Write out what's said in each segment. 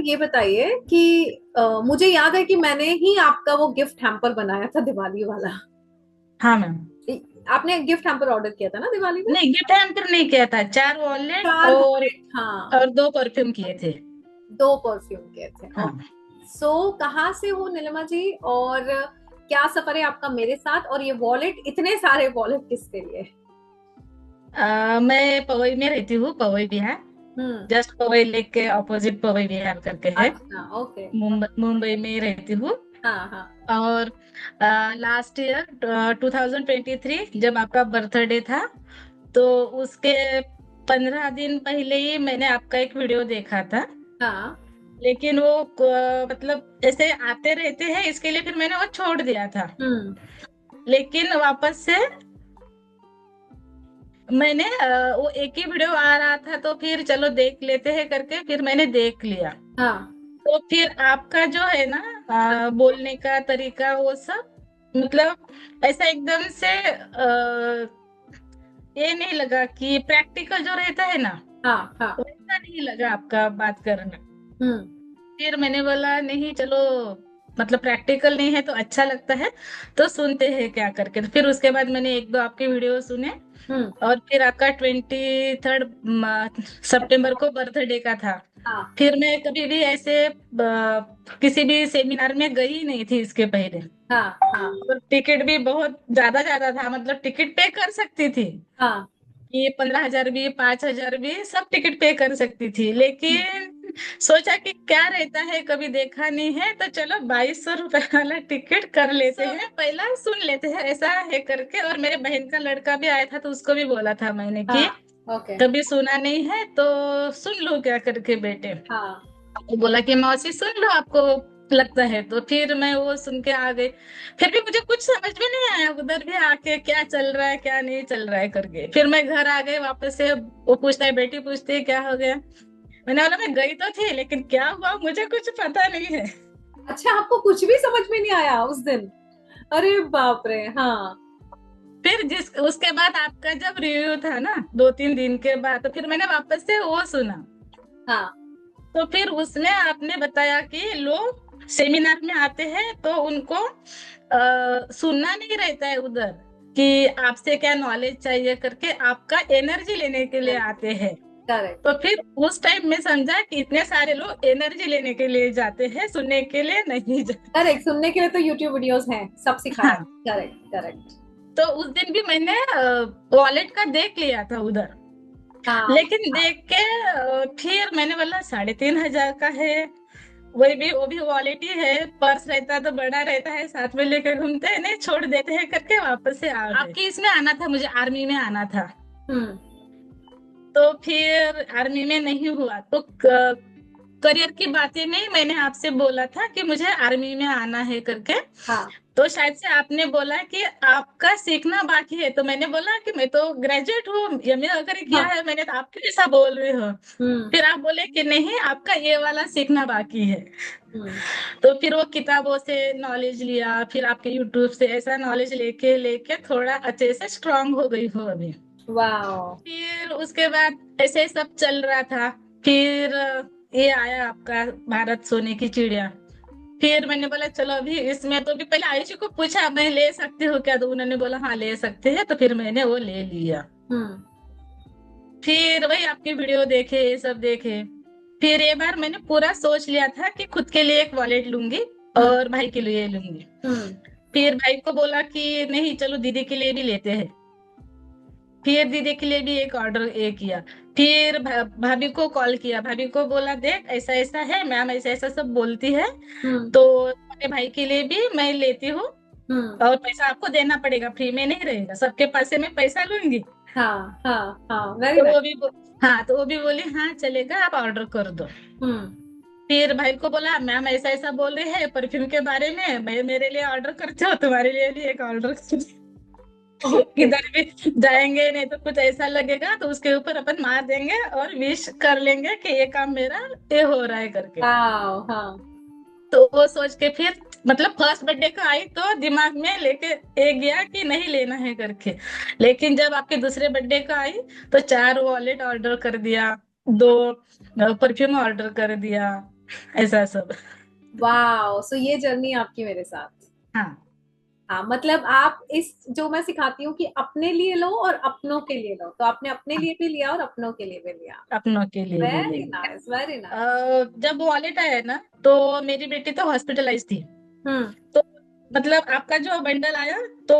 ये बताइए कि मुझे याद है कि मैंने ही आपका वो गिफ्ट हैम्पर बनाया था दिवाली वाला। हाँ मैम। आपने गिफ्ट हैम्पर ऑर्डर किया था ना दिवाली में? नहीं, गिफ्ट हैम्पर नहीं किया था, 4 वॉलेट चार और वॉलेट, हाँ। 2 परफ्यूम किए थे। 2 परफ्यूम किए थे, हाँ। ओके। सो कहाँ से हो नीलिमा जी, और क्या सफर है आपका मेरे साथ, और ये वॉलेट, इतने सारे वॉलेट किसके लिए? मैं पवई में रहती हूँ, पवई बिहार। हम्म। जस्ट पवई लेक के ऑपोजिट पवई बिहार करके है। अच्छा, ओके। मुंबई मुंबई में रहती हूँ। हाँ हाँ। और लास्ट ईयर 2023 जब आपका बर्थडे था, तो उसके 15 दिन पहले ही मैंने आपका एक वीडियो देखा था। हाँ। लेकिन वो मतलब ऐसे आते रहते हैं, इसके लिए फिर मैंने वो छोड़ दिया था। हम्म। लेकिन वापस से मैंने वो एक ही वीडियो आ रहा था, तो फिर चलो देख लेते हैं करके फिर मैंने देख लिया। हाँ तो फिर आपका जो है ना, बोलने का तरीका वो सब, मतलब ऐसा एकदम से ये नहीं लगा कि प्रैक्टिकल जो रहता है ना, हाँ हाँ। वैसा नहीं लगा आपका बात करना। हम्म। फिर मैंने बोला नहीं चलो, मतलब प्रैक्टिकल नहीं है तो अच्छा लगता है, तो सुनते हैं क्या करके। तो फिर उसके बाद मैंने एक दो आपके वीडियो सुने। हम्म। और फिर आपका 23 सितंबर को बर्थडे का था। हाँ फिर मैं कभी भी ऐसे किसी भी सेमिनार में गई नहीं थी इसके पहले। हाँ हाँ और टिकट भी बहुत ज्यादा ज्यादा था, मतलब टिकट पे कर सकती थी हाँ। कि 15,000 भी, 5,000 भी, सब टिकट पे कर सकती थी। लेकिन सोचा कि क्या रहता है, कभी देखा नहीं है, तो चलो 2200 रुपए वाला टिकट कर लेते हैं, पहला सुन लेते हैं ऐसा है करके। और मेरे बहन का लड़का भी आया था, तो उसको भी बोला था मैंने हाँ, कि ओके। कभी सुना नहीं है तो सुन लो क्या करके बेटे। हाँ। वो बोला कि मौसी सुन लो, आपको लगता है। तो फिर मैं वो सुन के आ गई। फिर भी मुझे कुछ समझ में नहीं आया उधर भी आके क्या चल रहा है क्या नहीं चल रहा है करके। फिर मैं घर आ गई वापस से, वो पूछता है, बेटी पूछती है क्या हो गया। मैंने बोला मैं गई तो थी लेकिन क्या हुआ मुझे कुछ पता नहीं है। अच्छा, आपको कुछ भी समझ में नहीं आया उस दिन? अरे बाप रे, हाँ। फिर जिस उसके बाद आपका जब रिव्यू था ना, 2-3 दिन के बाद, तो फिर मैंने वापस से वो सुना। हाँ तो फिर उसमें आपने बताया कि लोग सेमिनार में आते हैं तो उनको सुनना नहीं रहता है उधर, कि आपसे क्या नॉलेज चाहिए करके, आपका एनर्जी लेने के लिए आते हैं। करेक्ट। तो फिर उस टाइम में समझा कि इतने सारे लोग एनर्जी लेने के लिए जाते हैं, सुनने के लिए नहीं जाते। करेक्ट, सुनने के लिए तो यूट्यूब वीडियोस हैं, सब सिखाया। हाँ। Correct correct. तो उस दिन भी मैंने वॉलेट का देख लिया था उधर। हाँ लेकिन देख के फिर मैंने बोला 3,500 का है, वही भी, वो भी वॉलेट ही है, पर्स रहता है तो बड़ा रहता है, साथ में लेकर घूमते हैं, नहीं छोड़ देते हैं करके वापस से आ गए। आपकी इसमें आना था, मुझे आर्मी में आना था। हम्म। तो फिर आर्मी में नहीं हुआ, तो करियर की बातें में ही मैंने आपसे बोला था कि मुझे आर्मी में आना है करके। हाँ। तो शायद से आपने बोला कि आपका सीखना बाकी है, तो मैंने बोला कि मैं तो ग्रेजुएट हूँ, एमए वगैरह किया हाँ। है मैंने, तो आप क्यों ऐसा बोल रहे हो। हम्म। फिर आप बोले कि नहीं, आपका ये वाला सीखना बाकी है। हम्म। तो फिर वो किताबों से नॉलेज लिया, फिर आपके यूट्यूब से ऐसा नॉलेज लेके लेके थोड़ा अच्छे से स्ट्रांग हो गई हो अभी। वाह। फिर उसके बाद ऐसे सब चल रहा था। फिर ये आया आपका भारत सोने की चिड़िया। फिर मैंने बोला चलो अभी इसमें, तो भी पहले आयुषी को पूछा मैं ले सकती हूँ क्या, तो उन्होंने बोला हाँ ले सकते हैं, तो फिर मैंने वो ले लिया। हम्म। फिर वही आपके वीडियो देखे, ये सब देखे। फिर एक बार मैंने पूरा सोच लिया था कि खुद के लिए एक वॉलेट लूंगी हम्म। और भाई के लिए लूंगी। हम्म। फिर भाई को बोला कि नहीं चलो दीदी के लिए भी लेते हैं। फिर दीदी के लिए भी एक ऑर्डर ये किया। फिर भाभी को कॉल किया, भाभी को बोला देख ऐसा ऐसा है, मैम ऐसा ऐसा सब बोलती है, हम्म। तो अपने भाई के लिए भी मैं लेती हूँ। हम्म। और पैसा आपको देना पड़ेगा, फ्री में नहीं रहेगा, सबके पास से मैं पैसा लूंगी। हाँ हाँ हाँ, वेरी तो नाइस। हाँ, तो वो भी बोली हाँ चलेगा, आप ऑर्डर कर दो। हम्म। फिर भाई को बोला मैम ऐसा ऐसा बोल रहे हैं परफ्यूम के बारे में, मैं मेरे लिए ऑर्डर करती हूँ, तुम्हारे लिए भी एक ऑर्डर ओके। किधर भी जाएंगे नहीं तो कुछ ऐसा लगेगा तो उसके ऊपर अपन मार देंगे और विश कर लेंगे कि ये काम मेरा ये हो रहा है करके। वाह, हाँ। तो वो सोच के फिर, मतलब फर्स्ट बर्थडे का आई तो दिमाग में लेके एक गया कि नहीं लेना है करके। लेकिन जब आपके दूसरे बर्थडे का आई, तो 4 वॉलेट ऑर्डर कर दिया, 2 परफ्यूम ऑर्डर कर दिया। ऐसा सब। वाह, सो ये जर्नी आपकी मेरे साथ। हाँ, हाँ, मतलब आप इस जो मैं सिखाती हूँ कि अपने लिए लो और अपनों के लिए लो, तो आपने अपने हाँ, लिए भी लिया और अपनों के लिए भी लिया। अपनों के लिए भी ले वेरी लिया। Nice, very nice. जब वॉलेट आया ना, तो मेरी बेटी तो हॉस्पिटलाइज थी। हम्म। तो मतलब आपका जो बंडल आया, तो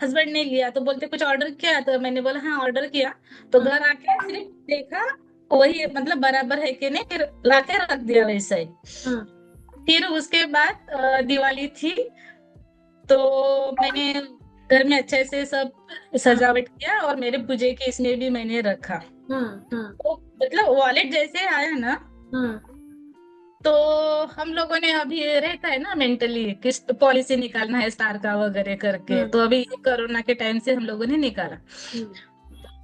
हस्बैंड ने लिया, तो बोलते कुछ ऑर्डर किया, तो मैंने बोला हाँ ऑर्डर किया। तो हम्म। घर आके सिर्फ देखा वही मतलब बराबर है कि नहीं, फिर लाके रख दिया वैसा ही। हम्म। फिर उसके बाद दिवाली थी, तो मैंने घर में अच्छे से सब सजावट किया, और मेरे पूजे के इसमें भी मैंने रखा। हम्म। हम्म। तो मतलब वॉलेट जैसे आया ना, हम्म। तो हम लोगों ने अभी रहता है ना मेंटली किस पॉलिसी निकालना है स्टार का वगैरह करके, हम्म। तो अभी ये कोरोना के टाइम से हम लोगों ने निकाला। हम्म।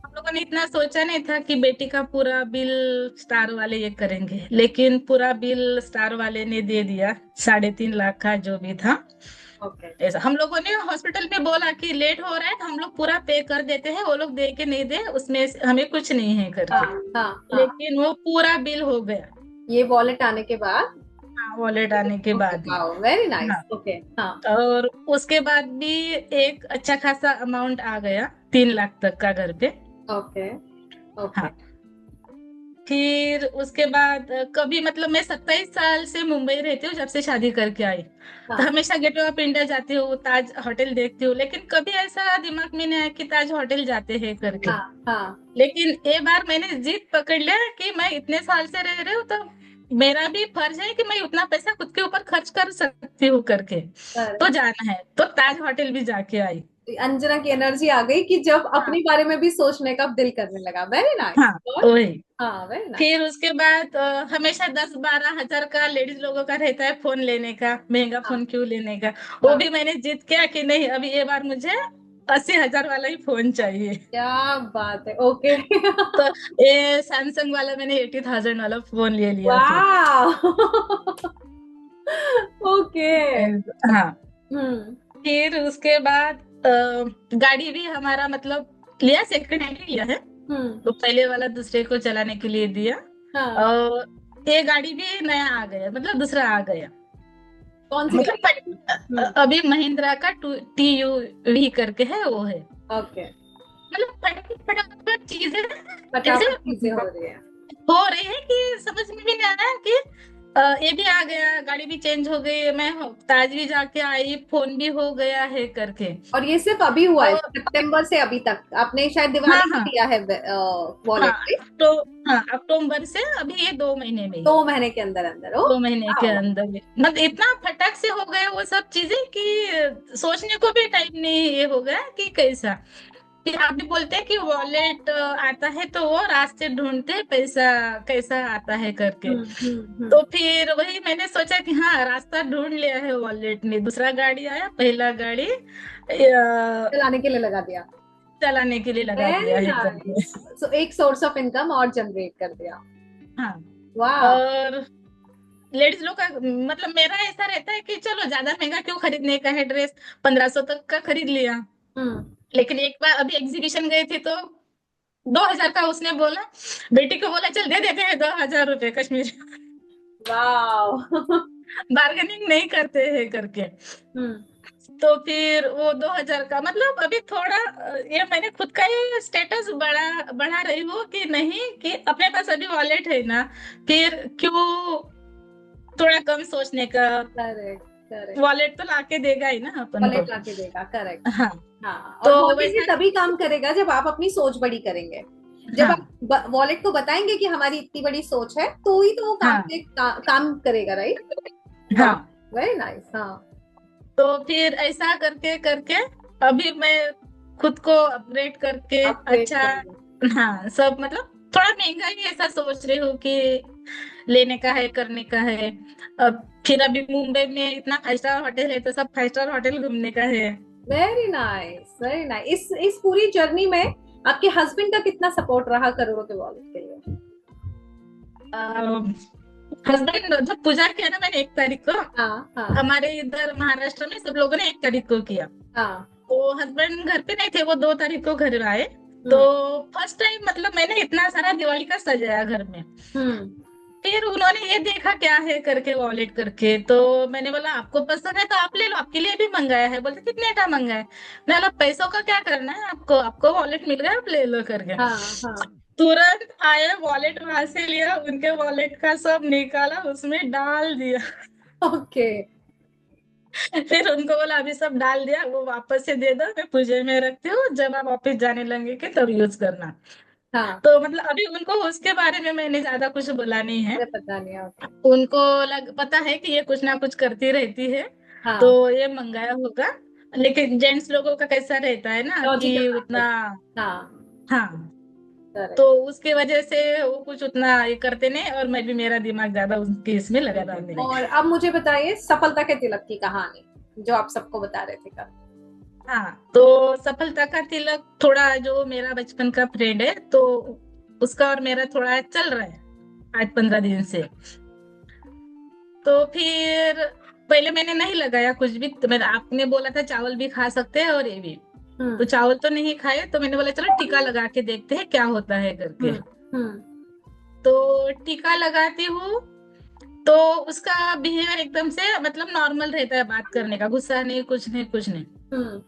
हम लोगों ने इतना सोचा नहीं था कि बेटी का पूरा बिल स्टार वाले ये करेंगे, लेकिन पूरा बिल स्टार वाले ने दे दिया, 3.5 लाख का जो भी था। ओके। ऐसा हम लोगों ने हॉस्पिटल में बोला कि लेट हो रहा है, तो हम लोग पूरा पे कर देते हैं, वो लोग दे के नहीं दे उसमें हमें कुछ नहीं है हाँ। करके। हाँ। हाँ। लेकिन वो पूरा बिल हो गया। ये वॉलेट आने के बाद। हाँ, वॉलेट आने के ओके, बाद ही। वाओ, वेरी हाँ, नाइस। ओके। हाँ। और उसके बाद भी एक अच्छा खासा अमाउंट आ गया, 3 लाख तक का घर पे। ओके। ओके। हाँ, फिर उसके बाद कभी मतलब मैं 27 साल से मुंबई रहती हूँ, जब से शादी करके आई। तो हाँ। हमेशा गेटवे ऑफ इंडिया जाती हूँ, ताज होटल देखती हूँ, लेकिन कभी ऐसा दिमाग में नहीं आया कि ताज होटल जाते हैं करके। हाँ। हाँ। लेकिन ये बार मैंने जिद पकड़ लिया कि मैं इतने साल से रह रही हूँ, तो मेरा भी फर्ज है कि मैं उतना पैसा खुद के ऊपर खर्च कर सकती हूँ करके। तो करेक्ट। जाना है, तो ताज होटल भी जाके आई। अंजना की एनर्जी आ गई कि जब हाँ, अपने बारे में भी सोचने का दिल करने लगा। Very nice. हाँ, और वही। हाँ, वेरी नाइस। फिर उसके बाद हमेशा 10-12 हजार का लेडीज लोगों का रहता है फोन लेने का, महंगा हाँ। फोन क्यों लेने का। वो हाँ। भी मैंने जिद किया कि नहीं, अभी ये बार मुझे 80 हजार वाला ही फोन चाहिए। क्या बात है। ओके। तो ये सैमसंग वाला मैंने 80,000 वाला फोन ले लिया फिर। वाह। ओके। हाँ, हम्म। फिर उसके बाद गाड़ी भी हमारा मतलब लिया, सेकंड हैंड ही लिया है। हम्म। तो पहले वाला दूसरे को चलाने के लिए दिया। हाँ। और ये गाड़ी भी नया आ गया, मतलब दूसरा आ गया। कौन सी मतलब गाड़ी? हम्म। अभी महिंद्रा का TUV करके है, वो है। ओके। मतलब फटाफट फटाफट चीजें ऐसे फटाफट चीजें हो रही है। हो रही है कि समझ में भी नहीं आ रहा है कि ये भी आ गया, गाड़ी भी चेंज हो गई, मैं ताज भी जाके आई, फोन भी हो गया है करके। और ये सिर्फ अभी हुआ है, और सितंबर से अभी तक आपने शायद हाँ, दिवाली में हाँ, लिया है हाँ, वॉलेट? हाँ, अक्टूबर से अभी ये 2 महीने में ही। 2 महीने के अंदर अंदर। ओ। 2 महीने के वाओ। अंदर ही। मतलब इतना फटाक से हो गया वो सब चीजें कि सोचने को भी टाइम नहीं ये हो गया कि कैसा। फिर आप भी बोलते हैं कि वॉलेट आता है तो वो रास्ते ढूंढते हैं पैसा कैसा आता है करके। हम्म। हम्म। तो फिर वही मैंने सोचा कि हाँ, रास्ता ढूंढ लिया है वॉलेट ने। दूसरा गाड़ी आया, पहला गाड़ी चलाने के लिए लगा दिया। चलाने के लिए लगा वेरी दिया है करके। नाइस। सो एक सोर्स ऑफ इनकम और जनरेट कर दिया। हाँ, वाह। और लेडीज लोग का मतलब मेरा ऐसा रहता है कि चलो ज्यादा महंगा क्यों खरीदने का है ड्रेस, 1500 तक का खरीद लिया। हम्म। लेकिन एक बार अभी एग्जीबिशन गए थे, तो 2 हजार का उसने बोला, बेटी को बोला चल दे देते हैं 2 हजार रुपए कश्मीर। वाह। बार्गेनिंग नहीं करते हैं करके। हम्म। तो फिर वो 2 हजार का मतलब अभी थोड़ा ये मैंने खुद का ही स्टेटस बढ़ा रही हूँ कि नहीं, कि अपने पास अभी वॉलेट है ना, फिर क्यों थोड़ा कम सोचने का। करेक्ट। करेक्ट। वॉलेट तो लाके देगा ही ना अपन को। वॉलेट लाके देगा। करेक्ट। हाँ, हाँ, और तो वॉलेट भी वैसा। तभी काम करेगा जब आप अपनी सोच बड़ी करेंगे। जब हाँ, आप वॉलेट को बताएंगे कि हमारी इतनी बड़ी सोच है, तो ही तो वो हाँ, काम करेगा, राइट? वाह। हाँ, वेरी नाइस। हाँ। तो फिर ऐसा करके करके अभी मैं खुद को अपग्रेड करके अपग्रेड अच्छा। करेंगे। हाँ, सब मतलब थोड़ा महंगा ही ऐसा सोच रही हूँ कि लेने का है, करने का है। अब फिर अभी मुंबई में इतना 5 स्टार होटल है, तो सब 5 स्टार होटल घूमने का है। Very nice, very nice. इस पूरी जर्नी में आपके हस्बैंड का कितना सपोर्ट रहा करोड़ों के वॉलेट के लिए? हस्बैंड जब पूजा किया ना मैंने 1 तारीख को, हाँ। हाँ। हमारे इधर महाराष्ट्र में सब लोगों ने 1 तारीख को किया। हाँ। तो हस्बैंड घर पे नहीं थे, वो 2 तारीख को घर आए। तो हम्म। फर्स्ट टाइम मतलब मैंने इतना सारा दिवाली का सजाया घर में। हम्म। फिर उन्होंने ये देखा क्या है करके वॉलेट करके, तो मैंने बोला आपको पसंद है तो आप ले लो, आपके लिए भी मंगाया है। बोलते कितने का मंगाया है? मैंने बोला पैसों का क्या करना है आपको, आपको वॉलेट मिल गया, आप ले लो करके। हाँ हाँ। तुरंत आए, वॉलेट वहां से लिया, उनके वॉलेट का सब निकाला, उसमें डाल दिया। ओके। फिर उनको बोला अभी सब डाल दिया, वो वापस से दे दो, मैं पूजे में रखती हूँ, जब आप ऑफिस जाने लगेंगे तब यूज करना। हाँ, तो मतलब अभी उनको उसके बारे में मैंने ज्यादा कुछ बोला नहीं है। मुझे पता नहीं। ओके। उनको पता है कि ये कुछ ना कुछ करती रहती है, तो हाँ, ये मंगाया होगा। लेकिन जेंट्स लोगों का कैसा रहता है ना लॉजिकल कि बात है। उतना, हाँ, हाँ, तो करेक्ट। उसकी वजह से वो कुछ उतना ये करते नहीं, और मैं भी मेरा दिमाग ज्यादा उसके इसमें लगा रहता नहीं। और अब मुझे बताइए सफलता के तिलक की कहानी, जो आप सबको बता रहे थे कल। हाँ, तो सफलता का तिलक थोड़ा, जो मेरा बचपन का फ्रेंड है, तो उसका और मेरा थोड़ा चल रहा है 8-15 दिन से। तो फिर पहले मैंने नहीं लगाया कुछ भी, तो मैं, आपने बोला था चावल भी खा सकते हैं और ये भी, तो हम्म चावल तो नहीं खाए, तो मैंने बोला चलो टीका लगा के देखते हैं क्या होता है करके। हम्म हम्म तो टीका लगाती हूँ, तो उसका बिहेवियर एकदम से मतलब नॉर्मल रहता है, बात करने का, गुस्सा नहीं, कुछ नहीं, कुछ नहीं। हम्म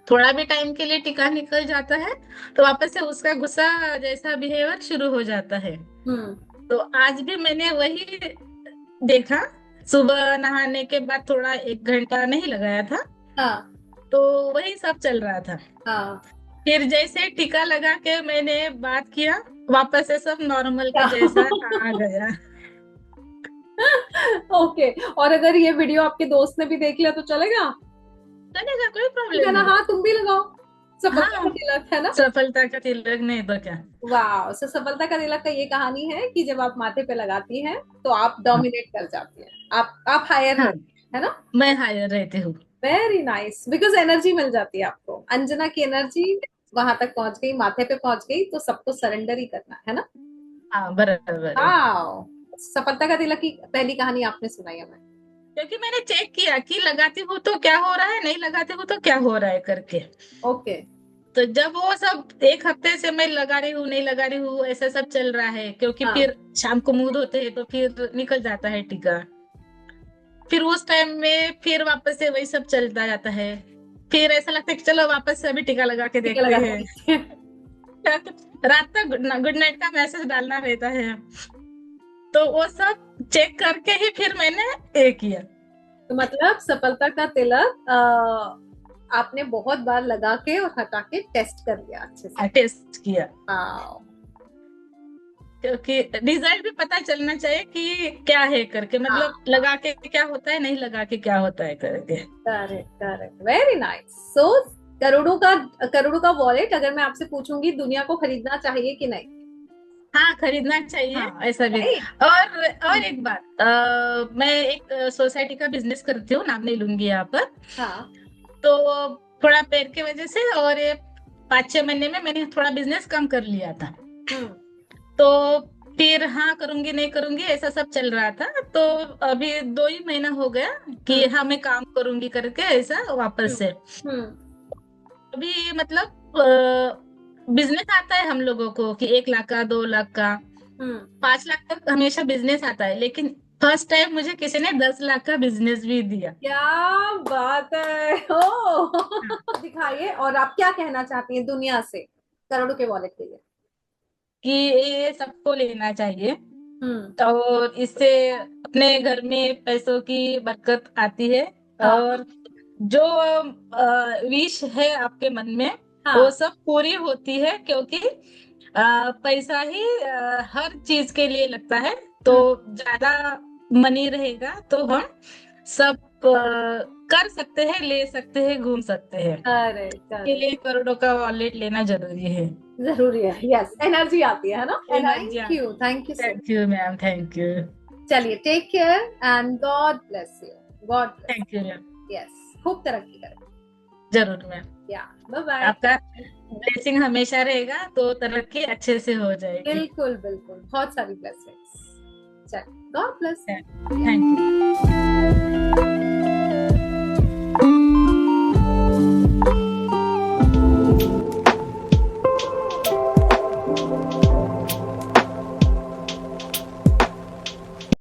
थोड़ा भी टाइम के लिए टीका निकल जाता है, तो वापस से उसका गुस्सा जैसा बिहेवियर शुरू हो जाता है। हम्म तो आज भी मैंने वही देखा, सुबह नहाने के बाद थोड़ा 1 घंटा नहीं लगाया था, हाँ तो वही सब चल रहा था। हाँ। फिर जैसे टीका लगा के मैंने बात किया, वापस से सब नॉर्मल के जैसा आ गया। ओके। और अगर ये वीडियो आपके दोस्त ने भी देख लिया तो चलेगा? चलेगा, कोई ठीक है प्रॉब्लम ना? नहीं। हाँ, तुम भी लगाओ। सफलता का हाँ, तिलक है ना? सफलता का तिलक नहीं तो क्या। वाह। सो सफलता का तिलक का ये कहानी है कि जब आप माथे पे लगाती हैं तो आप डोमिनेट कर जाती हैं, आप हायर हाँ, रहती हैं, है ना? मैं हायर रहती हूँ। वेरी नाइस, बिकॉज एनर्जी मिल जाती है आपको, अंजना की एनर्जी वहां तक पहुंच गई, माथे पे पहुंच गई, तो सबको सरेंडर ही करना है ना? हाँ, बराबर है। वाह। सफलता का तिलक की पहली कहानी आपने सुनाई हमें। क्योंकि मैंने चेक किया कि लगाती हूँ तो क्या हो रहा है, नहीं लगाती हूँ तो क्या हो रहा है करके। ओके। तो जब वो सब 1 हफ्ते से मैं लगा रही हूँ, नहीं लगा रही हूँ, ऐसा सब चल रहा है, क्योंकि हाँ फिर शाम को मूड होते हैं तो फिर निकल जाता है टीका। फिर उस टाइम में फिर वापस से वही सब चलता जाता है। फिर ऐसा लगता है कि चलो वापस से अभी टीका लगा के ठीक है, देखते लगा हैं। के। रात तक गुड नाइट का मैसेज डालना रहता है, तो वो सब चेक करके ही फिर मैंने ये किया। तो मतलब सफलता का तिलक आपने बहुत बार लगा के और हटा के टेस्ट कर लिया अच्छे से। टेस्ट किया, वाह। क्योंकि रिजल्ट भी पता चलना चाहिए कि क्या है करके, हाँ, मतलब लगा के क्या होता है, नहीं लगा के क्या होता है करके। Correct correct, very nice. So करोड़ों का वॉलेट अगर मैं आपसे पूछूंगी दुनिया को खरीदना चाहिए कि नहीं? हाँ, खरीदना चाहिए। हाँ, ऐसा भी। राइट। और एक बात, मैं एक सोसाइटी का बिजनेस करती हूँ, नाम नहीं लूंगी यहाँ पर। हाँ। तो थोड़ा पैर की वजह से, और ये 5-6 महीने में मैंने थोड़ा बिजनेस कम कर लिया था। हम्म तो फिर हाँ करूंगी नहीं करूंगी ऐसा सब चल रहा था। तो अभी 2 ही महीना हो गया कि हम्म हाँ मैं काम करूंगी करके, ऐसा वापस हम्म से। हम्म अभी मतलब बिजनेस आता है हम लोगों को कि 1 लाख का, 2 लाख का, हम्म। 5 लाख तक हमेशा बिजनेस आता है, लेकिन फर्स्ट टाइम मुझे किसी ने 10 लाख का बिजनेस भी दिया। क्या बात है! ओ हाँ, दिखाइए, और आप क्या कहना चाहती हैं दुनिया से करोड़ों के वॉलेट के लिए? कि ये सबको लेना चाहिए, हम्म। और इससे अपने घर में पैसों की बरकत आती है। हाँ और जो विश है आपके मन में, वो हाँ। सब पूरी होती है, क्योंकि पैसा ही हर चीज के लिए लगता है। तो हम्म। ज्यादा मनी रहेगा तो हम सब कर सकते हैं, ले सकते हैं, घूम सकते हैं। करेक्ट के करेक्ट। लिए करोड़ों का वॉलेट लेना जरूरी है। जरूरी है, यस, एनर्जी आती है ना? Energy. Thank you so thank you ma'am, thank you. Much. चलिए, take care and God bless you. God bless. Thank you ma'am. Yes, खूब तरक्की करें। जरूर मैम। या, बाय बाय। आपका ब्लेसिंग हमेशा रहेगा, तो तरक्की अच्छे से हो जाएगी। बिल्कुल बिल्कुल, बहुत सारी ब्लेसिंग्स। चलिए, गॉड ब्लेस। Thank you.